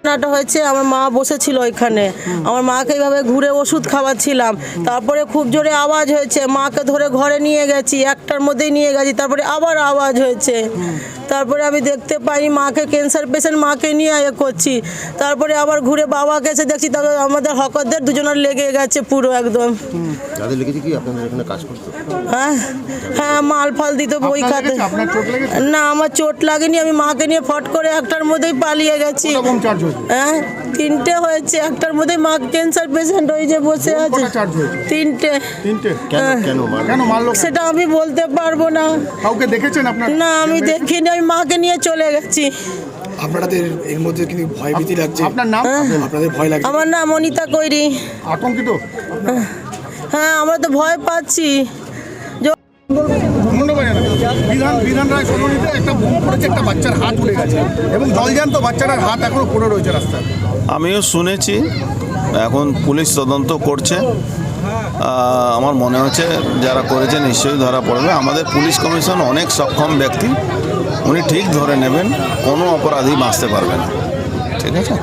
ঘটনাটা হয়েছে আমার মা বসেছিল ওইখানে, আমার মাকে এইভাবে ঘুরে ওষুধ খাওয়াচ্ছিলাম, তারপরে খুব জোরে আওয়াজ হয়েছে, মাকে ধরে ঘরে নিয়ে গেছি, একটার মধ্যেই নিয়ে গেছি, তারপরে আবার আওয়াজ হয়েছে, তারপরে আমি দেখতে পাই মাকে, ক্যান্সার পেশেন্ট মাকে নিয়ে করছি, তারপরে আবার ঘুরে বাবাকে এসে দেখছি, তারপরে আমাদের হকরদের দুজনের লেগে গেছে পুরো একদম। যাদের লেগেছে কি আপনাদের এখানে কাজ করতো? হ্যাঁ হ্যাঁ, মাল ফাল দিত বই খাতে। না, আমার চোট লাগেনি, আমি মাকে নিয়ে ফট করে একটার মধ্যেই পালিয়ে গেছি। হ্যাঁ, 3টে হয়েছে, একটার মধ্যেই মা ক্যান্সার পেশেন্ট ওই যে বসে আছে। 3টে। সেটা আমি বলতে পারবো না। কাউকে দেখেছেন আপনারা? না, আমি দেখিনি, আমি মাকে নিয়ে চলে গেছি। আপনাদের এর মধ্যে কিন্তু ভয় ভীতি লাগছে? আপনার নাম? আপনাদের ভয় লাগছে? আমার নাম অনিতা কৈরি। আতঙ্কিত? হ্যাঁ, আমরা তো ভয় পাচ্ছি। বিধান রায় সরণিতে একটা বোম পড়েছে, একটা বাচ্চার হাত উড়ে গেছে এবং জলজ্যান্ত বাচ্চাটার হাত এখনো পড়ে রয়েছে রাস্তায়। আমিও শুনেছি, এখন পুলিশ তদন্ত করছে। আমার মনে হচ্ছে যারা করেছে নিশ্চয়ই ধরা পড়বে। আমাদের পুলিশ কমিশন অনেক সক্ষম ব্যক্তি, উনি ঠিক ধরে নেবেন, কোনো অপরাধী বাঁচতে পারবে না। ঠিক আছে।